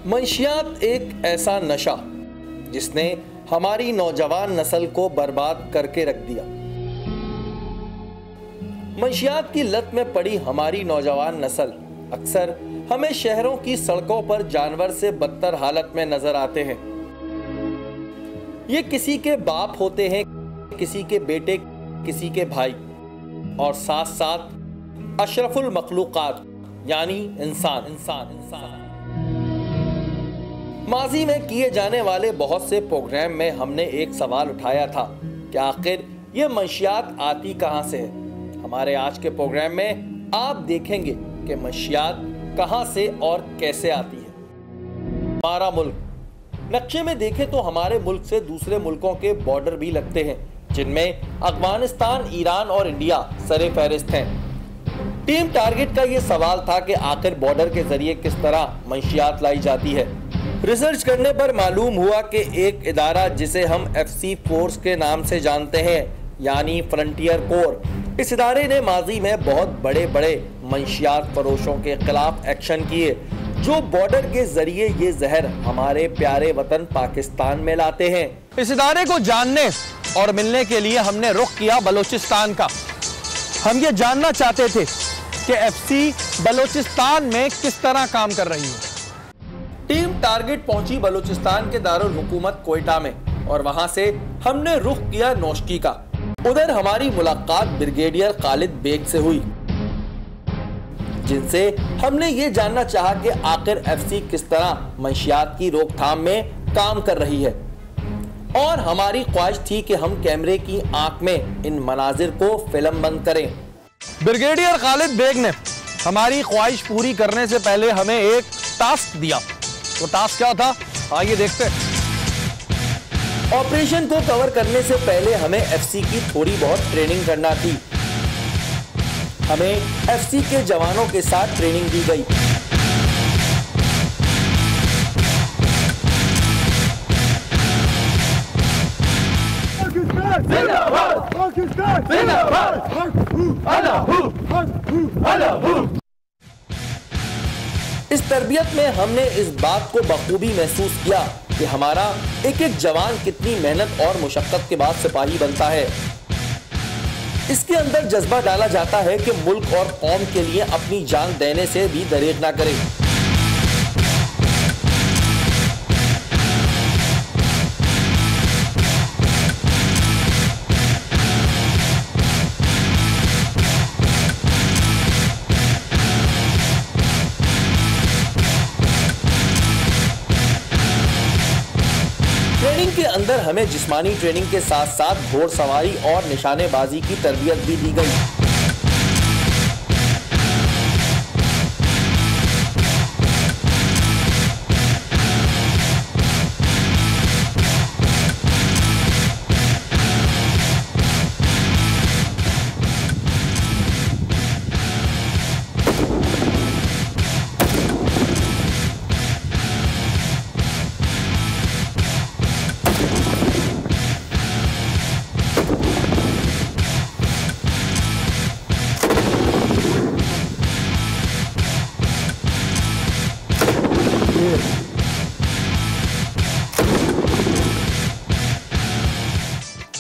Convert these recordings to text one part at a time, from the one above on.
मंशियात एक ऐसा नशा जिसने हमारी नौजवान नस्ल को बर्बाद करके रख दिया। मंशियात की लत में पड़ी हमारी नौजवान नस्ल अक्सर हमें शहरों की सड़कों पर जानवर से बदतर हालत में नजर आते हैं। ये किसी के बाप होते हैं, किसी के बेटे, किसी के भाई और साथ साथ अशरफुल मखलूकात यानी इंसान। माजी में किए जाने वाले बहुत से प्रोग्राम में हमने एक सवाल उठाया था कि आखिर ये मंशियात आती कहां से है। हमारे आज के प्रोग्राम में आप देखेंगे कि मंशियात कहां से और कैसे आती है। हमारा मुल्क नक्शे में देखें तो हमारे मुल्क से दूसरे मुल्कों के बॉर्डर भी लगते हैं, जिनमें अफगानिस्तान, ईरान और इंडिया सरे फहरिस्त हैं। टीम टारगेट का यह सवाल था कि आखिर बॉर्डर के जरिए किस तरह मंशियात लाई जाती है। रिसर्च करने पर मालूम हुआ कि एक इदारा जिसे हम FC फोर्स के नाम से जानते हैं यानी फ्रंटियर कोर, इस इदारे ने माजी में बहुत बड़े बड़े मंशियात फरोशों के खिलाफ एक्शन किए जो बॉर्डर के जरिए ये जहर हमारे प्यारे वतन पाकिस्तान में लाते हैं। इस इदारे को जानने और मिलने के लिए हमने रुख किया बलोचिस्तान का। हम ये जानना चाहते थे कि FC बलोचिस्तान में किस तरह काम कर रही है। टीम टारगेट पहुंची बलूचिस्तान के दारुल हुकूमत कोयटा में और वहां से हमने रुख किया नौशकी का। उधर हमारी मुलाकात ब्रिगेडियर खालिद बेग से हुई, जिनसे हमने ये जानना चाहा कि आखिर FC किस तरह मंशियात की रोकथाम में काम कर रही है और हमारी ख्वाहिश थी कि हम कैमरे की आंख में इन मनाजिर को फिल्म बंद करें। ब्रिगेडियर खालिद बेग ने हमारी ख्वाहिश पूरी करने से पहले हमें एक टास्क दिया। वो टास्क क्या था, आइए देखते हैं। ऑपरेशन को कवर करने से पहले हमें FC की थोड़ी बहुत ट्रेनिंग करना थी। हमें FC के जवानों के साथ ट्रेनिंग दी गई। इस तरबियत में हमने इस बात को बखूबी महसूस किया कि हमारा एक एक जवान कितनी मेहनत और मुशक्कत के बाद सिपाही बनता है। इसके अंदर जज्बा डाला जाता है कि मुल्क और कौम के लिए अपनी जान देने से भी दरेग ना करे। ट्रेनिंग के अंदर हमें जिस्मानी ट्रेनिंग के साथ साथ घोड़सवारी और निशानेबाजी की तरबियत भी दी गई।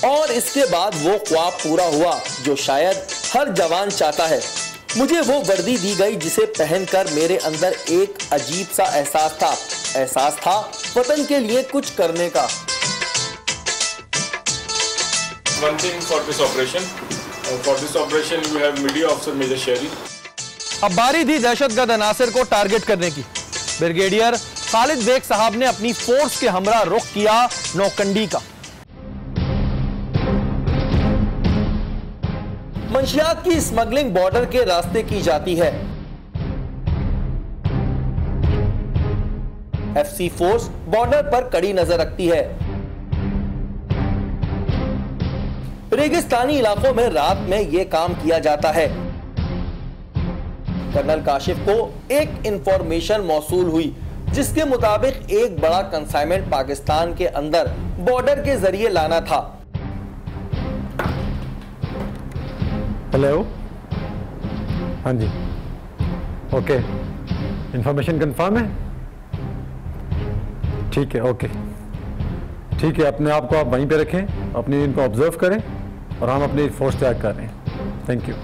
और इसके बाद वो ख्वाब पूरा हुआ जो शायद हर जवान चाहता है। मुझे वो वर्दी दी गई जिसे पहनकर मेरे अंदर एक अजीब सा एहसास था वतन के लिए कुछ करने का। One thing for this operation we have Media Officer Major Sherry. अब बारी थी दहशतगर्द अनासर को टारगेट करने की। ब्रिगेडियर खालिद बेग साहब ने अपनी फोर्स के हमरा रुख किया नौकंडी का। मंशियात की स्मगलिंग बॉर्डर के रास्ते की जाती है। FC फोर्स बॉर्डर पर कड़ी नजर रखती है। रेगिस्तानी इलाकों में रात में यह काम किया जाता है। कर्नल काशिफ को एक इंफॉर्मेशन मौसूल हुई जिसके मुताबिक एक बड़ा कंसाइनमेंट पाकिस्तान के अंदर बॉर्डर के जरिए लाना था। हेलो, हाँ जी, ओके, इंफॉर्मेशन कंफर्म है। ठीक है, ओके, ठीक है। अपने आप को आप वहीं पे रखें, अपनी इनको ऑब्जर्व करें और हम अपनी फोर्स तैयार कर रहे हैं। थैंक यू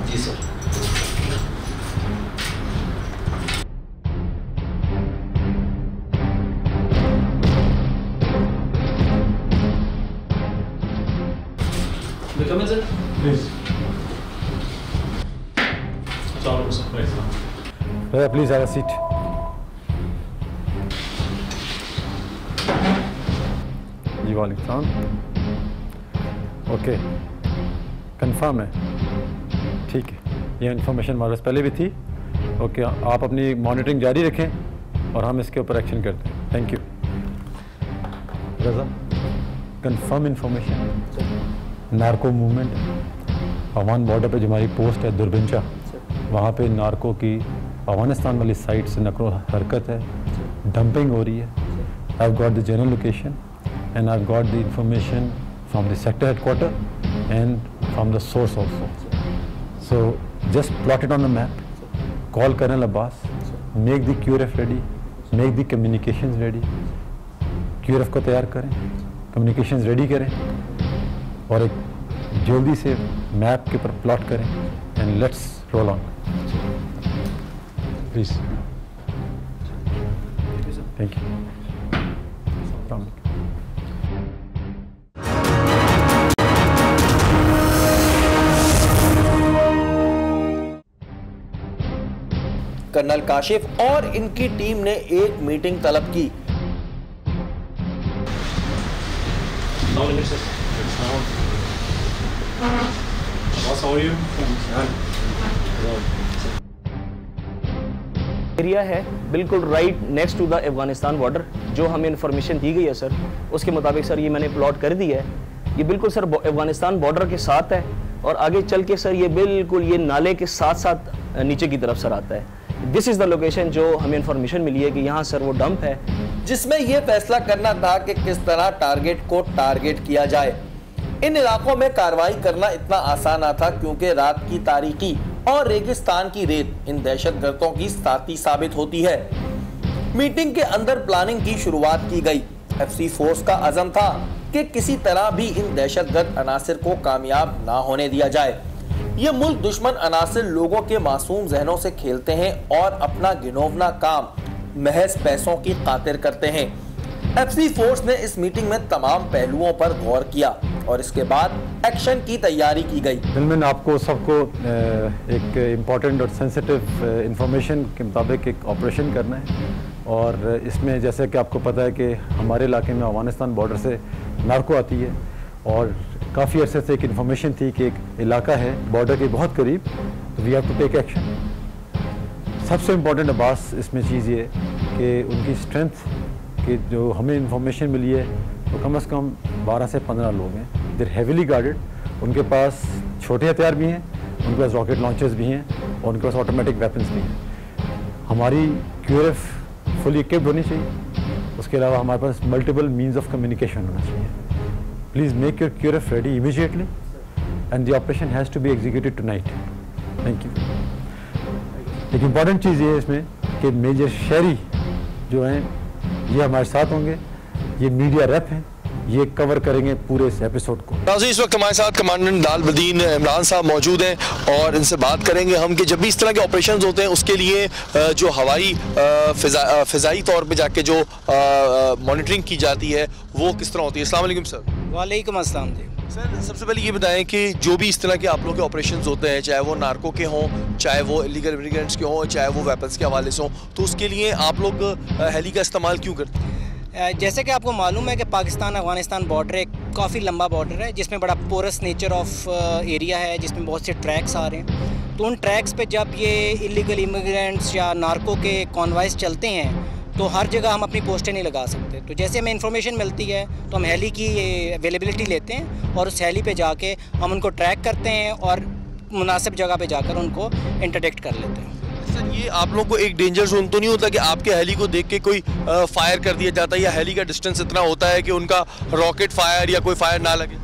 जी sir. Please have a seat. जी वालेकुम सलाम। ओके, कंफर्म है, ठीक है। ये इन्फॉर्मेशन हमारे पास पहले भी थी। ओके, आप अपनी मॉनिटरिंग जारी रखें और हम इसके ऊपर एक्शन करते हैं। Thank you. Raza, confirm information, narco movement Afghan border पे जो हमारी पोस्ट है दुर्बिंचा, वहाँ पे नार्को की अफगानिस्तान वाली साइड से नकलो हरकत है, डंपिंग हो रही है। I have got the general location and I have got the information from the sector headquarter and from the source also. So just plot it on the map, call Colonel Abbas, make the QRF ready, make the communications ready. QRF को तैयार करें, communications ready करें और एक जल्दी से map के ऊपर प्लॉट करें and let's roll on. Please. Thank you. Colonel Kashif और इनकी टीम ने एक मीटिंग तलब की। एरिया है बिल्कुल right next to the Afghanistan border. जो हमें इन्फॉर्मेशन दी गई है सर, उसके मुताबिक सर ये मैंने प्लॉट कर दिया है। ये बिल्कुल सर अफगानिस्तान बॉर्डर के साथ है और आगे चल के सर ये बिल्कुल ये नाले के साथ साथ नीचे की तरफ सर आता है। दिस इज द लोकेशन जो हमें इंफॉर्मेशन मिली है कि यहाँ सर वो डंप है, जिसमें यह फैसला करना था कि किस तरह टारगेट को टारगेट किया जाए। इन इलाकों में कार्रवाई करना इतना आसान न था क्योंकि रात की तारीकी और रेगिस्तान की रेत इन दहशतगर्दों की साथी साबित होती है। मीटिंग के अंदर प्लानिंग की शुरुआत की गई। एफसी फोर्स का अज़म था कि किसी तरह भी इन दहशतगर्द अनासिर को कामयाब ना होने दिया जाए। ये मुल्क दुश्मन अनासिर लोगों के मासूम जहनों से खेलते हैं और अपना घिनौना काम महज पैसों की खातिर करते हैं। एफसी फोर्स ने इस मीटिंग में तमाम पहलुओं पर गौर किया और इसके बाद एक्शन की तैयारी की गई। फिल्म आपको सबको एक इम्पॉर्टेंट और सेंसिटिव इंफॉर्मेशन के मुताबिक एक ऑपरेशन करना है और इसमें जैसे कि आपको पता है कि हमारे इलाके में अफगानिस्तान बॉर्डर से नार्को आती है और काफ़ी अरसे से एक इन्फॉर्मेशन थी कि एक इलाका है बॉर्डर के बहुत करीब, we have to take action. सबसे इम्पॉर्टेंट अब्बास इसमें चीज़ ये कि उनकी स्ट्रेंथ कि जो हमें इन्फॉर्मेशन मिली है तो कम से कम 12 से 15 लोग हैं। देर हैविली गार्डेड, उनके पास छोटे हथियार भी हैं, उनके पास रॉकेट लॉन्चर्स भी हैं और उनके पास ऑटोमेटिक वेपन्स भी हैं। हमारी QRF फुली इक्विप्ड होनी चाहिए। उसके अलावा हमारे पास मल्टीपल मीन्स ऑफ कम्युनिकेशन होना चाहिए। Please make your QRF ready immediately and the operation has to be executed tonight. Thank you. एक इम्पॉर्टेंट चीज़ ये है इसमें कि मेजर शहरी जो हैं ये हमारे साथ होंगे, ये मीडिया रेप हैं, ये कवर करेंगे पूरे इस एपिसोड को। नाज़रीन, इस वक्त हमारे साथ कमांडेंट दालबदीन इमरान साहब मौजूद हैं और इनसे बात करेंगे हम कि जब भी इस तरह के ऑपरेशंस होते हैं उसके लिए जो हवाई फ़िज़ाई तौर पे जाके जो मॉनिटरिंग की जाती है वो किस तरह होती है। अस्सलाम वालेकुम सर। वालेकुम अस्सलाम जी। सर, सबसे पहले ये बताएं कि जो भी इस तरह के आप लोग के ऑपरेशंस होते हैं, चाहे वो नार्को के हों, चाहे वो इलीगल इमिग्रेंट्स के हों, चाहे वो वेपन्स के हवाले से हों, तो उसके लिए आप लोग हेली का इस्तेमाल क्यों करते हैं? जैसे कि आपको मालूम है कि पाकिस्तान अफगानिस्तान बॉर्डर एक काफ़ी लंबा बॉर्डर है जिसमें बड़ा पोरस नेचर ऑफ एरिया है, जिसमें बहुत से ट्रैक्स आ रहे हैं। तो उन ट्रैक्स पे जब ये इलीगल इमिग्रेंट्स या नार्को के कॉन्वॉयस चलते हैं तो हर जगह हम अपनी पोस्टें नहीं लगा सकते। तो जैसे हमें इन्फॉर्मेशन मिलती है तो हम हेली की अवेलेबिलिटी लेते हैं और उस हेली पे जाके हम उनको ट्रैक करते हैं और मुनासिब जगह पे जाकर उनको इंटरडिक्ट कर लेते हैं। सर, ये आप लोग को एक डेंजर जोन तो नहीं होता कि आपके हेली को देख के कोई फायर कर दिया जाता है या हेली का डिस्टेंस इतना होता है कि उनका रॉकेट फायर या कोई फायर ना लगे?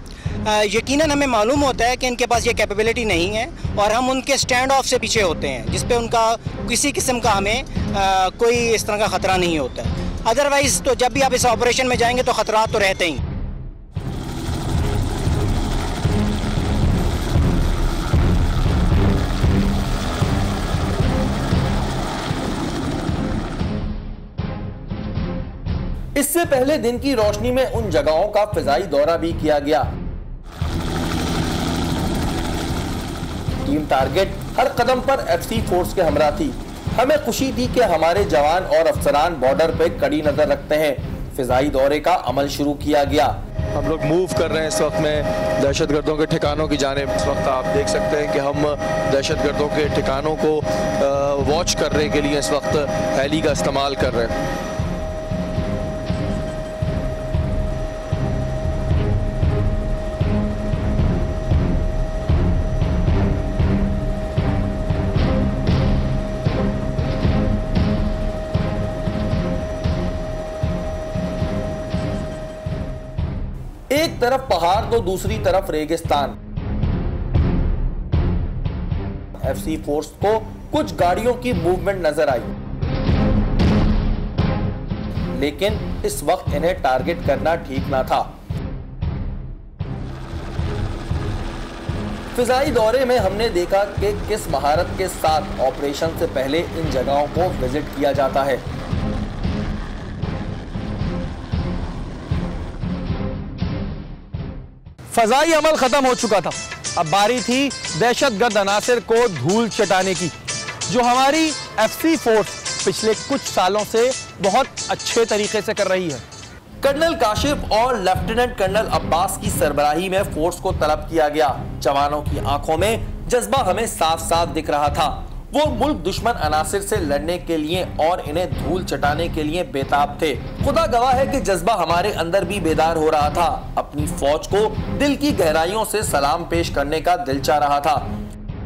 यकीनन हमें मालूम होता है कि इनके पास ये कैपेबिलिटी नहीं है और हम उनके स्टैंड ऑफ से पीछे होते हैं, जिस पे उनका किसी किस्म का हमें कोई इस तरह का ख़तरा नहीं होता है। अदरवाइज़ तो जब भी आप इस ऑपरेशन में जाएंगे तो ख़तरात तो रहते ही। इससे पहले दिन की रोशनी में उन जगहों का फिजाई दौरा भी किया गया। टीम टारगेट हर कदम पर एफसी फोर्स के हमरा थी। हमें खुशी थी कि हमारे जवान और अफसरान बॉर्डर पे कड़ी नजर रखते हैं। फिजाई दौरे का अमल शुरू किया गया। हम लोग मूव कर रहे हैं इस वक्त में दहशतगर्दों के ठिकानों की जानिब। इस वक्त आप देख सकते हैं कि हम दहशतगर्दों के ठिकानों को वॉच करने के लिए इस वक्त हेली का इस्तेमाल कर रहे हैं। एक तरफ पहाड़ तो दूसरी तरफ रेगिस्तान। एफसी फोर्स को कुछ गाड़ियों की मूवमेंट नजर आई, लेकिन इस वक्त इन्हें टारगेट करना ठीक ना था। फिजाई दौरे में हमने देखा कि किस महारत के साथ ऑपरेशन से पहले इन जगहों को विजिट किया जाता है। फजाई अमल खत्म हो चुका था। अब बारी थी दहशतगर्द अनासिर को धूल चटाने की, जो हमारी एफसी फोर्स पिछले कुछ सालों से बहुत अच्छे तरीके से कर रही है। कर्नल काशिफ और लेफ्टिनेंट कर्नल अब्बास की सरबराही में फोर्स को तलब किया गया। जवानों की आंखों में जज्बा हमें साफ साफ दिख रहा था। वो मुल्क दुश्मन अनासिर से लड़ने के लिए और इन्हें धूल चटाने के लिए बेताब थे। खुदा गवाह है कि जज्बा हमारे अंदर भी बेदार हो रहा था। अपनी फौज को दिल की गहराइयों से सलाम पेश करने का दिल चाह रहा था।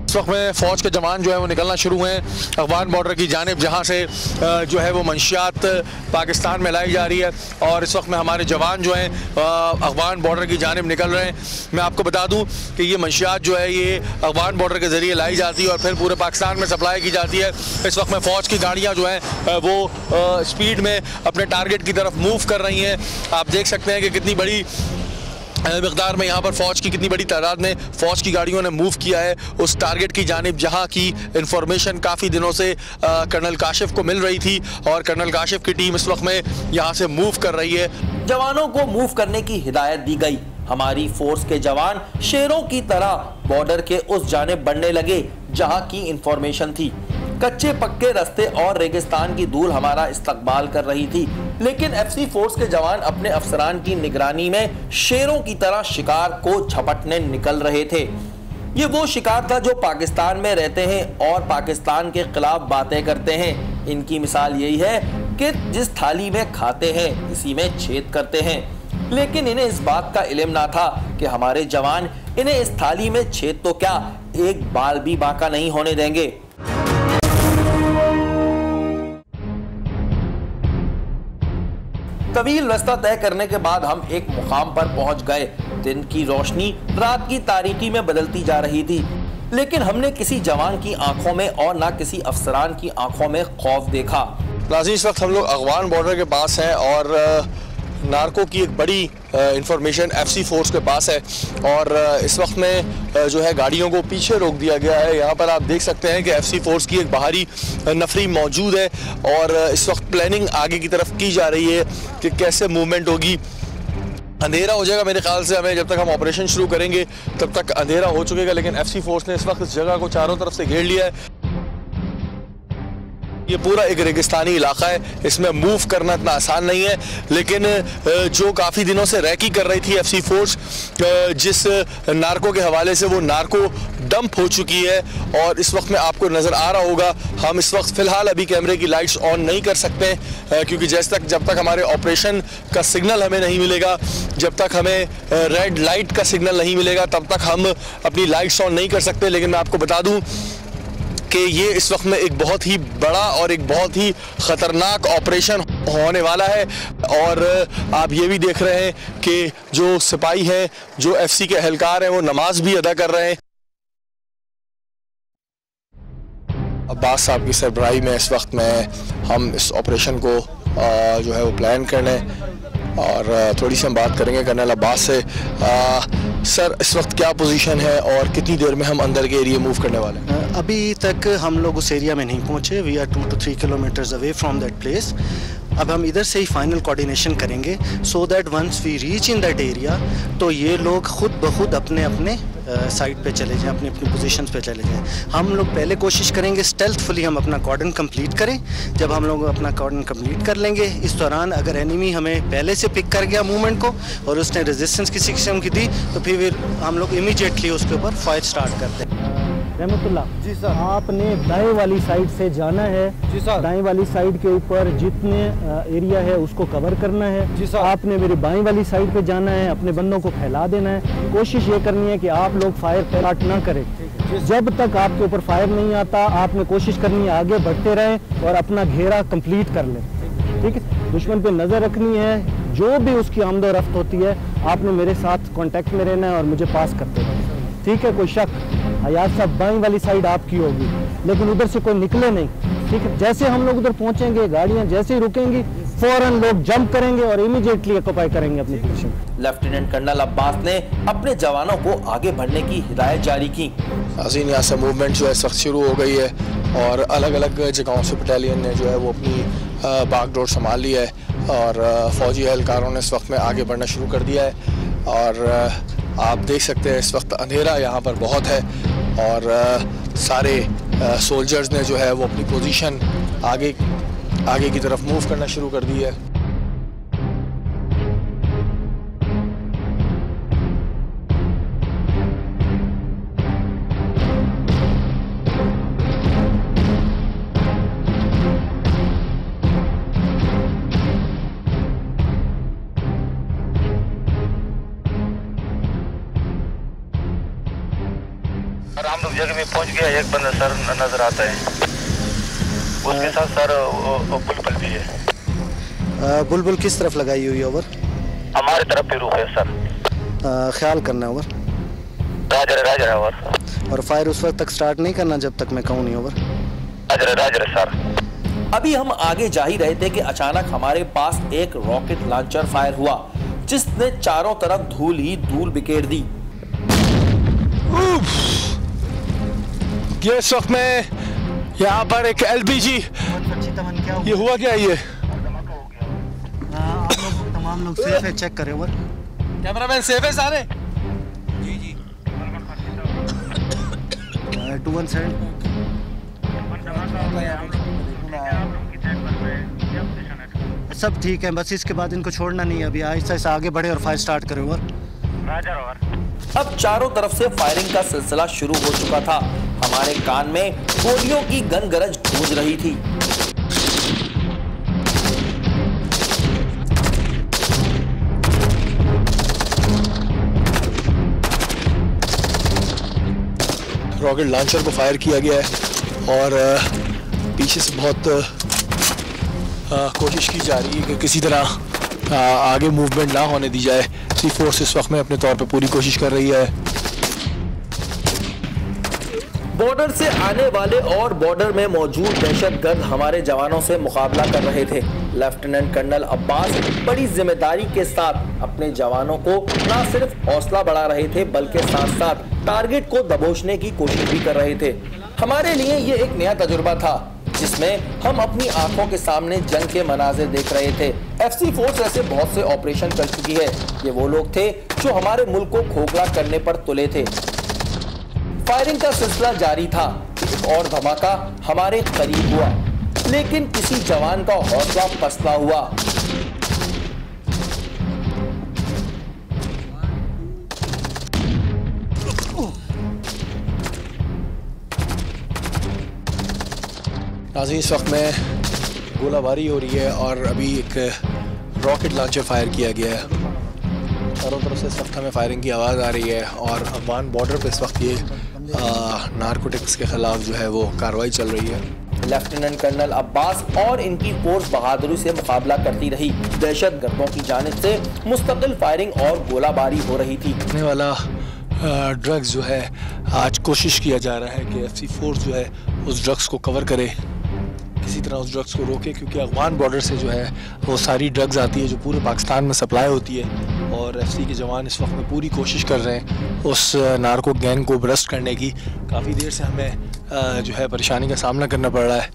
इस वक्त में फौज के जवान जो है वो निकलना शुरू हुए हैं अफगान बॉर्डर की जानिब, जहां से जो है वो मंशियात पाकिस्तान में लाई जा रही है। और इस वक्त में हमारे जवान जो हैं अफगान बॉर्डर की जानिब निकल रहे हैं। मैं आपको बता दूं कि ये मंशियात जो है ये अफगान बॉर्डर के ज़रिए लाई जाती है और फिर पूरे पाकिस्तान में सप्लाई की जाती है। इस वक्त में फ़ौज की गाड़ियाँ जो हैं वो स्पीड में अपने टारगेट की तरफ मूव कर रही हैं। आप देख सकते हैं कि कितनी बड़ी मिक़दार में यहाँ पर फौज की कितनी बड़ी तादाद में फौज की गाड़ियों ने मूव किया है उस टारगेट की जानिब, जहाँ की इंफॉर्मेशन काफ़ी दिनों से कर्नल काशिफ को मिल रही थी और कर्नल काशिफ की टीम इस वक्त में यहाँ से मूव कर रही है। जवानों को मूव करने की हिदायत दी गई। हमारी फोर्स के जवान शेरों की तरह बॉर्डर के उस जानिब बढ़ने लगे जहाँ की इंफॉर्मेशन थी। कच्चे पक्के रास्ते और रेगिस्तान की धूल हमारा इस्तकबाल कर रही थी, लेकिन एफसी फोर्स के जवान अपने अफसरान की निगरानी में शेरों की तरह शिकार को झपटने निकल रहे थे। ये वो शिकार था जो पाकिस्तान में रहते हैं और पाकिस्तान के खिलाफ बातें करते हैं। इनकी मिसाल यही है कि जिस थाली में खाते हैं इसी में छेद करते हैं, लेकिन इन्हें इस बात का इल्म ना था कि हमारे जवान इन्हें इस थाली में छेद तो क्या, एक बाल भी बाका नहीं होने देंगे। तवील रास्ता तय करने के बाद हम एक मुकाम पर पहुंच गए। दिन की रोशनी रात की तारीकी में बदलती जा रही थी, लेकिन हमने किसी जवान की आंखों में और ना किसी अफसरान की आंखों में खौफ देखा। नाज़रीन, इस वक्त हम लोग अफगान बॉर्डर के पास हैं और नार्को की एक बड़ी इंफॉर्मेशन एफसी फोर्स के पास है और इस वक्त में जो है गाड़ियों को पीछे रोक दिया गया है। यहाँ पर आप देख सकते हैं कि एफसी फोर्स की एक बाहरी नफरी मौजूद है और इस वक्त प्लानिंग आगे की तरफ की जा रही है कि कैसे मूवमेंट होगी। अंधेरा हो जाएगा मेरे ख्याल से, हमें जब तक हम ऑपरेशन शुरू करेंगे तब तक अंधेरा हो चुकेगा, लेकिन एफसी फोर्स ने इस वक्त इस जगह को चारों तरफ से घेर लिया है। ये पूरा एक रेगिस्तानी इलाका है, इसमें मूव करना इतना आसान नहीं है, लेकिन जो काफ़ी दिनों से रैकी कर रही थी एफसी फोर्स, जिस नार्को के हवाले से वो नार्को डंप हो चुकी है और इस वक्त में आपको नज़र आ रहा होगा। हम इस वक्त फ़िलहाल अभी कैमरे की लाइट्स ऑन नहीं कर सकते क्योंकि जब तक हमारे ऑपरेशन का सिग्नल हमें नहीं मिलेगा, जब तक हमें रेड लाइट का सिग्नल नहीं मिलेगा, तब तक हम अपनी लाइट्स ऑन नहीं कर सकते। लेकिन मैं आपको बता दूँ कि ये इस वक्त में एक बहुत ही बड़ा और एक बहुत ही ख़तरनाक ऑपरेशन होने वाला है। और आप ये भी देख रहे हैं कि जो सिपाही हैं, जो एफसी के एहलकार हैं, वो नमाज भी अदा कर रहे हैं। अब्बास साहब की सरबराही में इस वक्त में हम इस ऑपरेशन को जो है वो प्लान करने और थोड़ी सी हम बात करेंगे कर्नल अब्बास से। सर, इस वक्त क्या पोजीशन है और कितनी देर में हम अंदर के एरिया मूव करने वाले हैं? अभी तक हम लोग उस एरिया में नहीं पहुंचे। We are 2 to 3 kilometres away from that place. अब हम इधर से ही फाइनल कोऑर्डिनेशन करेंगे so that once we reach in that area तो ये लोग खुद ब खुद अपने अपने साइड पे चले जाएं, अपनी अपनी पोजीशंस पे चले जाएं। हम लोग पहले कोशिश करेंगे स्टेल्थफुली हम अपना कॉर्डन कंप्लीट करें। जब हम लोग अपना कॉर्डन कंप्लीट कर लेंगे, इस दौरान अगर एनिमी हमें पहले से पिक कर गया मूवमेंट को और उसने रेजिस्टेंस किसी किस्म की दी तो फिर हम लोग इमीडिएटली उसके ऊपर फायर स्टार्ट कर दें। रहमतुल्लाह जी सर, आपने दाएं वाली साइड से जाना है जी सर। दाएं वाली साइड के ऊपर जितने एरिया है उसको कवर करना है जी सर। आपने मेरी बाएं वाली साइड पे जाना है, अपने बंदों को फैला देना है। कोशिश ये करनी है कि आप लोग फायर स्टार्ट ना करें। जब तक आपके ऊपर फायर नहीं आता आपने कोशिश करनी है आगे बढ़ते रहें और अपना घेरा कंप्लीट कर लें। ठीक है, दुश्मन पे नज़र रखनी है। जो भी उसकी आमदोरफ्त होती है आपने मेरे साथ कांटेक्ट में रहना है और मुझे पास करते रहना। ठीक है, कोई शक? हयात साहब, बाईं वाली साइड आपकी होगी लेकिन उधर से कोई निकले नहीं। ठीक है, जैसे हम लोग उधर पहुंचेंगे, गाड़ियां जैसे ही रुकेंगी फौरन लोग जंप करेंगे और इमीडिएटली ऑक्यूपाई करेंगे अपनी पोजीशन। लेफ्टिनेंट कर्नल अब्बास ने अपने जवानों को आगे बढ़ने की हिदायत जारी की। अजीन यहाँ से मूवमेंट जो है सख्त शुरू हो गई है और अलग अलग जगहों से बटालियन ने जो है वो अपनी बागडोर संभाल ली है और फौजी एहलकारों ने इस वक्त में आगे बढ़ना शुरू कर दिया है। और आप देख सकते हैं इस वक्त अंधेरा यहाँ पर बहुत है और सारे सोल्जर्स ने जो है वो अपनी पोजीशन आगे की तरफ मूव करना शुरू कर दी है। हम लोग जगह में पहुंच गया, एक बंदा सर नजर आता है, उसके साथ सर बुलबुल भी है। बुलबुल किस तरफ लगाई हुई है? ओवर। हमारे तरफ भी रुख है सर। ख्याल करना। ओवर। राजर है। ओवर। और फायर उस वक्त तक स्टार्ट नहीं करना जब तक मैं कहूँ नहीं। ओवर। Roger sir. अभी हम आगे जा ही रहे थे कि अचानक हमारे पास एक रॉकेट लॉन्चर फायर हुआ जिसने चारों तरफ धूल ही धूल बिखेर दी। ये इस वक्त में यहाँ पर एक LPG, ये हुआ क्या? ये आप लोग तमाम लोग सेफ है, चेक करें। ओवर। कैमरामैन सेफ है सारे? जी 217 सब ठीक है, बस इसके बाद इनको छोड़ना नहीं है। अभी आहिस्ता से आगे बढ़े और फायर स्टार्ट करें। ओवर। अब चारों तरफ से फायरिंग का सिलसिला शुरू हो चुका था। हमारे कान में गोलियों की गनगरज गूंज रही थी। रॉकेट लॉन्चर को फायर किया गया है और पीछे से बहुत कोशिश की जा रही है कि किसी तरह आगे मूवमेंट ना होने दी जाए। सी फोर्स इस वक्त में अपने तौर पे पूरी कोशिश कर रही है। बॉर्डर से आने वाले और बॉर्डर में मौजूद दहशतगर्द हमारे जवानों से मुकाबला कर रहे थे। लेफ्टिनेंट कर्नल अब्बास बड़ी जिम्मेदारी के साथ अपने जवानों को न सिर्फ हौसला बढ़ा रहे थे बल्कि साथ साथ टारगेट को दबोचने की कोशिश भी कर रहे थे। हमारे लिए ये एक नया तजुर्बा था जिसमें हम अपनी आंखों के सामने जंग के मनाजिर देख रहे थे। एफसी फोर्स ऐसे बहुत से ऑपरेशन कर चुकी है। ये वो लोग थे जो हमारे मुल्क को खोखला करने पर तुले थे। फायरिंग का सिलसिला जारी था। एक और धमाका हमारे करीब हुआ लेकिन किसी जवान का हौसला पसला हुआ। नाज़रीन, इस वक्त में गोलाबारी हो रही है और अभी एक रॉकेट लॉन्चर फायर किया गया है। चारों तरफ से इस वक्त हमें फायरिंग की आवाज़ आ रही है और अफगान बॉर्डर पे इस वक्त ये नारकोटिक्स के खिलाफ जो है वो कार्रवाई चल रही है। लेफ्टिनेंट कर्नल अब्बास और इनकी फोर्स बहादुरी से मुकाबला करती रही। दहशतगर्दों की जानिब से मुस्तकिल फायरिंग और गोलाबारी हो रही थी। आने वाला ड्रग्स जो है, आज कोशिश किया जा रहा है कि FC फोर्स जो है उस ड्रग्स को कवर करे, किसी तरह उस ड्रग्स को रोके, क्योंकि अफगान बॉर्डर से जो है वो सारी ड्रग्स आती है जो पूरे पाकिस्तान में सप्लाई होती है। और FC के जवान इस वक्त में पूरी कोशिश कर रहे हैं उस नार्को गैंग को ब्रस्ट करने की। काफ़ी देर से हमें जो है परेशानी का सामना करना पड़ रहा है।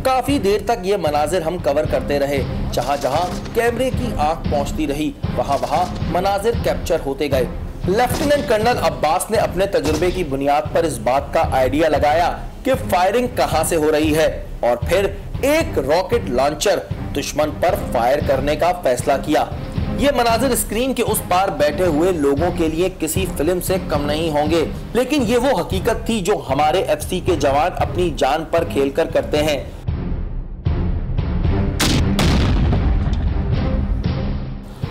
काफी देर तक ये मनाजिर हम कवर करते रहे। जहां जहां कैमरे की आंख पहुंचती रही, वहां वहां मनाजिर कैप्चर होते गए। लेफ्टिनेंट कर्नल अब्बास ने अपने तजुर्बे की बुनियाद पर इस बात का आइडिया लगाया कि फायरिंग कहां से हो रही है, और फिर एक रॉकेट लॉन्चर दुश्मन पर फायर करने का फैसला किया। ये मनाजिर स्क्रीन के उस पार बैठे हुए लोगों के लिए किसी फिल्म से कम नहीं होंगे, लेकिन ये वो हकीकत थी जो हमारे FC के जवान अपनी जान पर खेलकर करते हैं।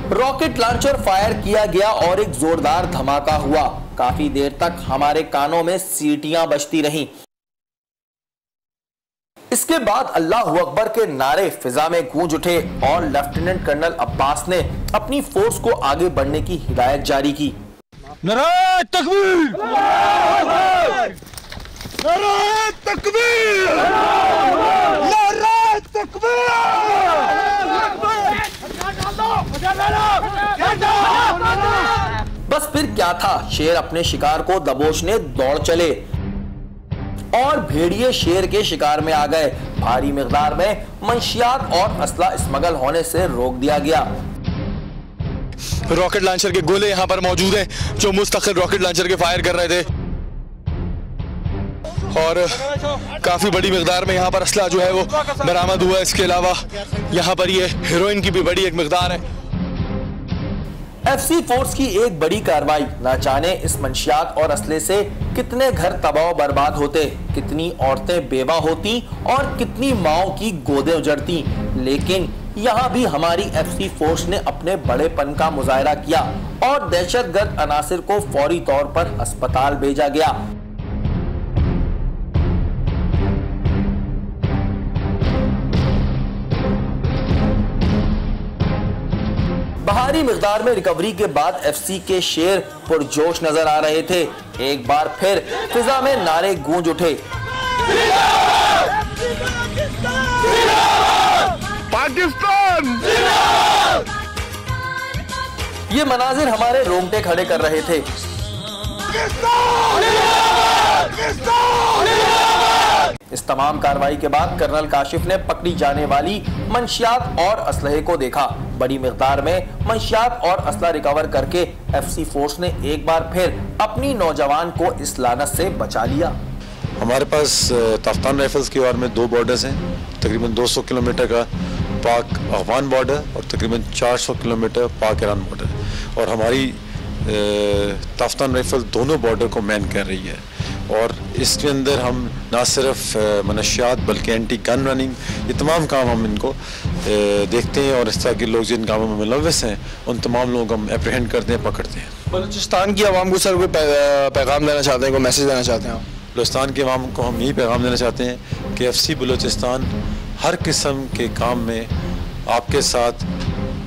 रॉकेट लॉन्चर फायर किया गया और एक जोरदार धमाका हुआ। काफी देर तक हमारे कानों में सीटियां बजती रहीं। इसके बाद अल्लाह अकबर के नारे फिजा में गूंज उठे और लेफ्टिनेंट कर्नल अब्बास ने अपनी फोर्स को आगे बढ़ने की हिदायत जारी की। नारे तकबीर! नारे तकबीर! नारे तकबीर! बस फिर क्या था, शेर अपने शिकार को दबोचने दौड़ चले और भेड़िए शेर के शिकार में आ गए। भारी मिकदार में मंशियात और असला स्मगल होने से रोक दिया गया। रॉकेट लॉन्चर के गोले यहाँ पर मौजूद हैं जो मुस्तकिल रॉकेट लॉन्चर के फायर कर रहे थे, और काफी बड़ी मिकदार में यहाँ पर असला जो है वो बरामद हुआ। इसके अलावा यहाँ पर ये हेरोइन की भी बड़ी एक मिकदार है। FC फोर्स की एक बड़ी कार्रवाई, ना जाने इस मंशियात और असले से कितने घर तबाह बर्बाद होते, कितनी औरतें बेवा होती और कितनी माओं की गोदें उजड़ती। लेकिन यहाँ भी हमारी FC फोर्स ने अपने बड़ेपन का मुजाहरा किया और दहशतगर्द अनासिर को फौरी तौर पर अस्पताल भेजा गया। भारी मिकदार में रिकवरी के बाद FC के शेर पुरजोश नजर आ रहे थे। एक बार फिर फिजा में नारे गूंज उठे। पाकिस्तान! ये मनाजिर हमारे रोंगटे खड़े कर रहे थे। इस तमाम कार्रवाई के बाद कर्नल काशिफ ने पकड़ी जाने वाली मंशियात और असलहे को देखा। बड़ी मिकदार में मंशियात और असला रिकवर करके FC फोर्स ने एक बार फिर अपनी नौजवान को इस लानत से बचा लिया। हमारे पास ताफ्तान राइफल्स की वार में 2 बॉर्डर्स हैं, तकरीबन 200 किलोमीटर का पाक अफगान बॉर्डर और तकरीबन 400 किलोमीटर पाक ईरान बॉर्डर, और हमारी ताफ्तान राइफल दोनों बॉर्डर को मैन कर रही है। और इसके अंदर हम ना सिर्फ मनशियात बल्कि एंटी गन रनिंग, ये तमाम काम हम इनको देखते हैं, और इस तरह के लोग जिन कामों में मुलव्वस हैं उन तमाम लोगों को हम एप्रीहेंड करते हैं, पकड़ते हैं। बलूचिस्तान की आवाम को सर कोई पैगाम देना चाहते हैं, कोई मैसेज देना चाहते हैं आप? बलूचिस्तान के आवाम को हम यही पैगाम देना चाहते हैं कि FC बलूचिस्तान हर किस्म के काम में आपके साथ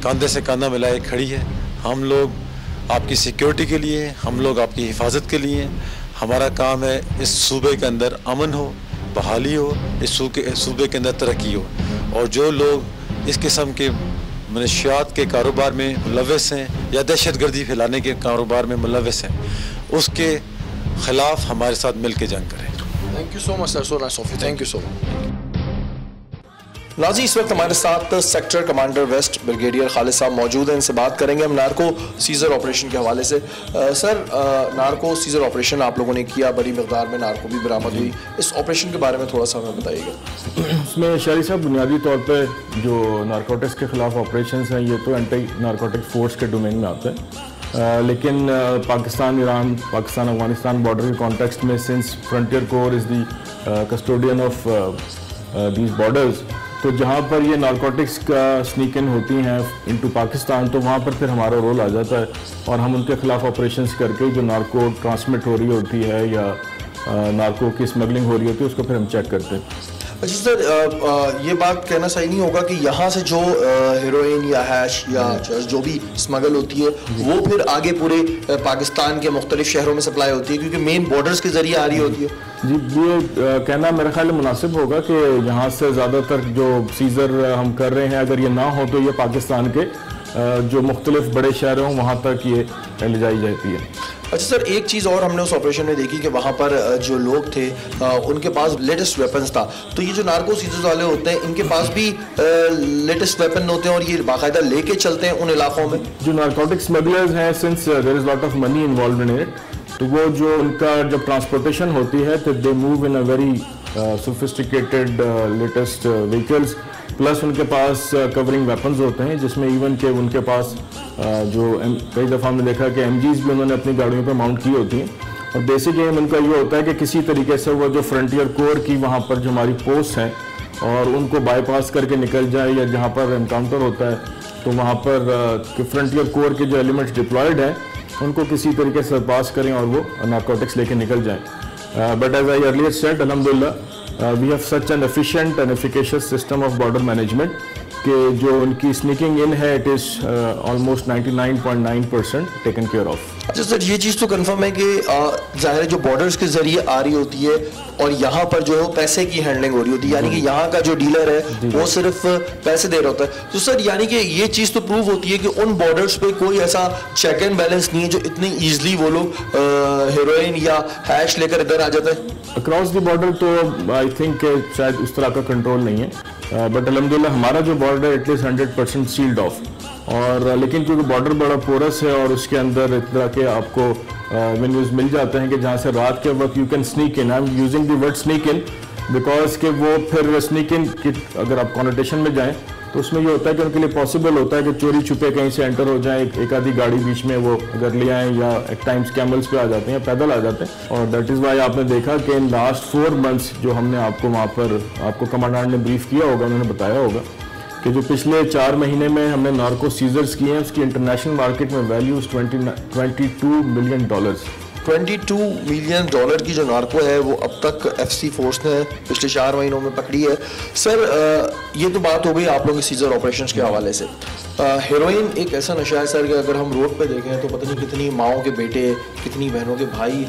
कंधे से कंधा मिलाए खड़ी है। हम लोग आपकी सिक्योरिटी के लिए, हम लोग आपकी हिफाजत के लिए। हमारा काम है इस सूबे के अंदर अमन हो, बहाली हो, इस सूबे के अंदर तरक्की हो, और जो लोग इस किस्म के मनशियात के कारोबार में मुलव्वस हैं या दहशतगर्दी फैलाने के कारोबार में मुलव्वस हैं, उसके खिलाफ हमारे साथ मिल के जंग करें। Thank you so much sir, so nice of you, thank you so much. नाजी, इस वक्त हमारे साथ sector commander west brigadier Khalid साहब मौजूद हैं। इनसे बात करेंगे हम नार्को सीजर ऑपरेशन के हवाले से। सर, नार्को सीजर ऑपरेशन आप लोगों ने किया, बड़ी मिकदार में नार्को भी बरामद हुई। इस ऑपरेशन के बारे में थोड़ा सा हमें बताइएगा। इसमें शहरी साहब, बुनियादी तौर पर जो नारकोटिक्स के खिलाफ ऑपरेशन हैं ये तो एंटी नारकोटिक फोर्स के डोमेन में आते हैं, लेकिन पाकिस्तान ईरान, पाकिस्तान अफगानिस्तान बॉर्डर के कॉन्टेक्स्ट में, since frontier core is the custodian of these borders, तो जहाँ पर ये नारकोटिक्स का स्नीक इन होती हैं इनटू पाकिस्तान, तो वहाँ पर फिर हमारा रोल आ जाता है और हम उनके खिलाफ ऑपरेशंस करके जो नार्को ट्रांसमिट हो रही होती है या नार्को की स्मगलिंग हो रही होती है उसको फिर हम चेक करते हैं। अच्छा सर, ये बात कहना सही नहीं होगा कि यहाँ से जो हेरोइन या हैश या जो भी स्मगल होती है वो फिर आगे पूरे पाकिस्तान के मुख्तलिफ शहरों में सप्लाई होती है, क्योंकि मेन बॉर्डर्स के जरिए आ रही होती है? जी, ये कहना मेरे ख्याल में मुनासिब होगा कि यहाँ से ज़्यादातर जो सीज़र हम कर रहे हैं, अगर ये ना हो तो ये पाकिस्तान के जो मुख्तलिफ बड़े शहर हों वहाँ तक ये ले जाई जाती है। अच्छा सर, एक चीज़ और हमने उस ऑपरेशन में देखी कि वहाँ पर जो लोग थे उनके पास लेटेस्ट वेपन्स था, तो ये जो नार्को सीजर्स वाले होते हैं इनके पास भी लेटेस्ट वेपन होते हैं और ये बाकायदा लेके चलते हैं उन इलाकों में? जो नार्कोटिक स्मगलर्स हैं, since there is lot of money involve in it, तो वो जो उनका जब ट्रांसपोर्टेशन होती है तो they move in a very sophisticated latest vehicles, plus उनके पास कवरिंग वेपन्स होते हैं जिसमें इवन के उनके पास जो कई दफ़ा हमने देखा कि एमजीज भी उन्होंने अपनी गाड़ियों पर माउंट की होती हैं। और बेसिक एम उनका ये होता है कि किसी तरीके से वो जो फ्रंटियर कोर की वहाँ पर जो हमारी पोस्ट हैं और उनको बाईपास करके निकल जाए, या जहाँ पर एनकाउंटर होता है तो वहाँ पर फ्रंटियर कोर के जो एलिमेंट्स डिप्लॉयड हैं उनको किसी तरीके से पास करें और वो नार्कोटिक्स लेके निकल जाएँ। But as I earlier said, अल्हम्दुलिल्लाह we have such an efficient and efficacious system of border management कि जो उनकी स्नीकिंग इन है it is almost 99.9% taken care of. अच्छा सर, ये चीज़ तो कंफर्म है कि ज़ाहिर है जो बॉर्डर्स के जरिए आ रही होती है और यहाँ पर जो पैसे की हैंडलिंग हो रही होती है, यानी कि यहाँ का जो डीलर है वो सिर्फ पैसे दे रहा होता है, तो सर यानी कि ये चीज़ तो प्रूव होती है कि उन बॉर्डर्स पे कोई ऐसा चेक एंड बैलेंस नहीं है जो इतनी ईजिली वो लोग हेरोइन या हैश लेकर इधर आ जाते हैं अक्रॉस द बॉर्डर। तो आई थिंक शायद उस तरह का कंट्रोल नहीं है, बट अलहमदुलिल्लाह हमारा जो बॉर्डर है एटलीस्ट 100% सील्ड ऑफ, और लेकिन क्योंकि बॉर्डर बड़ा पोरस है और उसके अंदर इस तरह के आपको वेन्यूज मिल जाते हैं कि जहाँ से रात के वक्त you can sneak in, I am using the word sneak in because कि वो फिर स्नीक इन की अगर आप कॉनोटेशन में जाएं तो उसमें ये होता है कि उनके लिए पॉसिबल होता है कि चोरी छुपे कहीं से एंटर हो जाए, एक आधी गाड़ी बीच में वो अगर ले आएँ या एक टाइम्स कैमल्स पे आ जाते हैं, पैदल आ जाते हैं। और दैट इज़ वाई आपने देखा कि इन लास्ट 4 months जो हमने आपको वहाँ पर आपको कमांडेंट ने ब्रीफ किया होगा, उन्होंने बताया होगा कि जो पिछले 4 महीने में हमने नार्को सीजर्स किए हैं उसकी इंटरनेशनल मार्केट में वैल्यू $22 मिलियन। $22 मिलियन की जो नार्को है वो अब तक FC फोर्स ने पिछले 4 महीनों में पकड़ी है। सर ये तो बात हो गई आप लोगों के सीजर ऑपरेशंस के हवाले से। हेरोइन एक ऐसा नशा है सर कि अगर हम रोड पे देखें तो पता नहीं कितनी माओं के बेटे, कितनी बहनों के भाई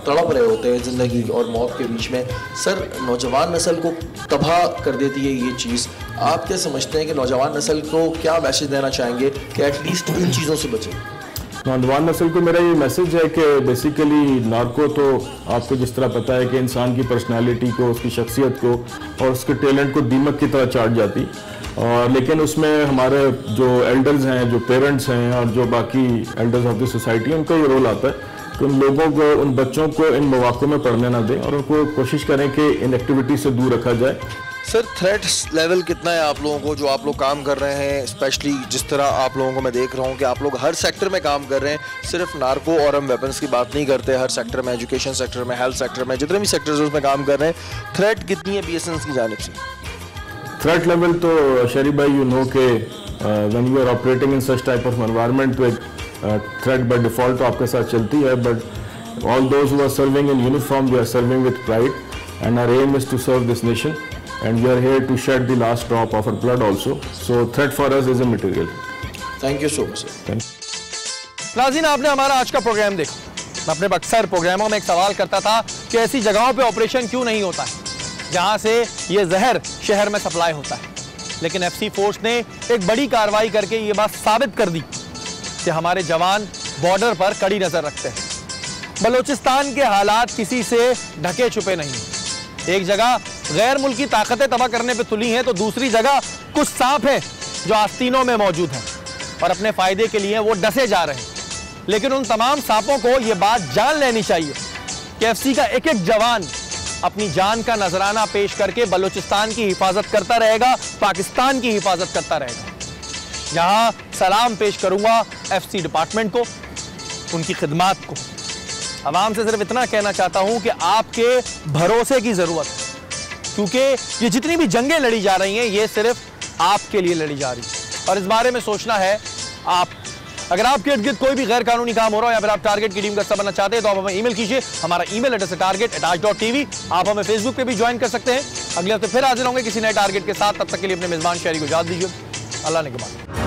तड़प रहे होते हैं ज़िंदगी और मौत के बीच में। सर नौजवान नस्ल को तबाह कर देती है ये चीज़, आप क्या समझते हैं कि नौजवान नस्ल को क्या मैसेज देना चाहेंगे कि एटलीस्ट इन चीज़ों से बचें? नौजवान नस्ल को मेरा ये मैसेज है कि बेसिकली नार्को तो आपको जिस तरह पता है कि इंसान की पर्सनालिटी को, उसकी शख्सियत को और उसके टैलेंट को दीमक की तरह चाट जाती, और लेकिन उसमें हमारे जो एल्डर्स हैं, जो पेरेंट्स हैं और जो बाकी एल्डर्स ऑफ द सोसाइटी उनका ये रोल आता है कि उन लोगों को, उन बच्चों को इन मौक़ों में पढ़ने ना दें और उनको कोशिश करें कि इन एक्टिविटी से दूर रखा जाए। सर थ्रेट लेवल कितना है आप लोगों को जो आप लोग काम कर रहे हैं, स्पेशली जिस तरह आप लोगों को मैं देख रहा हूँ कि आप लोग हर सेक्टर में काम कर रहे हैं, सिर्फ नार्को और हम वेपन्स की बात नहीं करते, हर सेक्टर में, एजुकेशन सेक्टर में, हेल्थ सेक्टर में, जितने भी सेक्टर्स उसमें काम कर रहे हैं, थ्रेट कितनी है BSNS की जानिब से? थ्रेट लेवल तो शरीफ भाई यू नो के when you are operating in such type of environment तो एक थ्रेट बाय डिफॉल्ट तो आपके साथ चलती है, but all those who are serving in uniform they are serving with pride and our aim is to serve this nation and we are here to shed the last drop of our blood also, so threat for us is immaterial. Thank you so much sir. Thank you. नाज़रीन, आपने हमारा आज का programme देखा। मैं अपने अक्सर प्रोग्रामों में एक सवाल करता था कि ऐसी जगहों पे ऑपरेशन क्यों नहीं होता है जहां से ये जहर शहर में सप्लाई होता है, लेकिन FC फोर्स ने एक बड़ी कार्रवाई करके ये बात साबित कर दी कि हमारे जवान बॉर्डर पर कड़ी नजर रखते हैं। बलोचिस्तान के हालात किसी से ढके छुपे नहीं, एक जगह गैर मुल्की ताकतें तबाह करने पे तुली हैं तो दूसरी जगह कुछ सांप हैं जो आस्तीनों में मौजूद हैं और अपने फायदे के लिए वो डसे जा रहे हैं। लेकिन उन तमाम सांपों को ये बात जान लेनी चाहिए कि FC का एक एक जवान अपनी जान का नजराना पेश करके बलूचिस्तान की हिफाजत करता रहेगा, पाकिस्तान की हिफाजत करता रहेगा। यहाँ सलाम पेश करूंगा FC डिपार्टमेंट को, उनकी खिदमात को। आवाम से सिर्फ इतना कहना चाहता हूं कि आपके भरोसे की जरूरत है। क्योंकि ये जितनी भी जंगें लड़ी जा रही हैं ये सिर्फ आपके लिए लड़ी जा रही है और इस बारे में सोचना है आप। अगर आपके इर्द गिर्द कोई भी गैर कानूनी काम हो रहा है या फिर आप टारगेट की टीम का हिस्सा बनना चाहते हैं तो आप हमें ईमेल कीजिए। हमारा ईमेल एड्रेस है target@aaj.tv। आप हमें फेसबुक पे भी ज्वाइन कर सकते हैं। अगले हफ्ते फिर हाजिर होंगे किसी नए टारगेट के साथ। तब तक के लिए अपने मेजबान शहरी को इजाजत दीजिए। अल्लाह ने के बाद।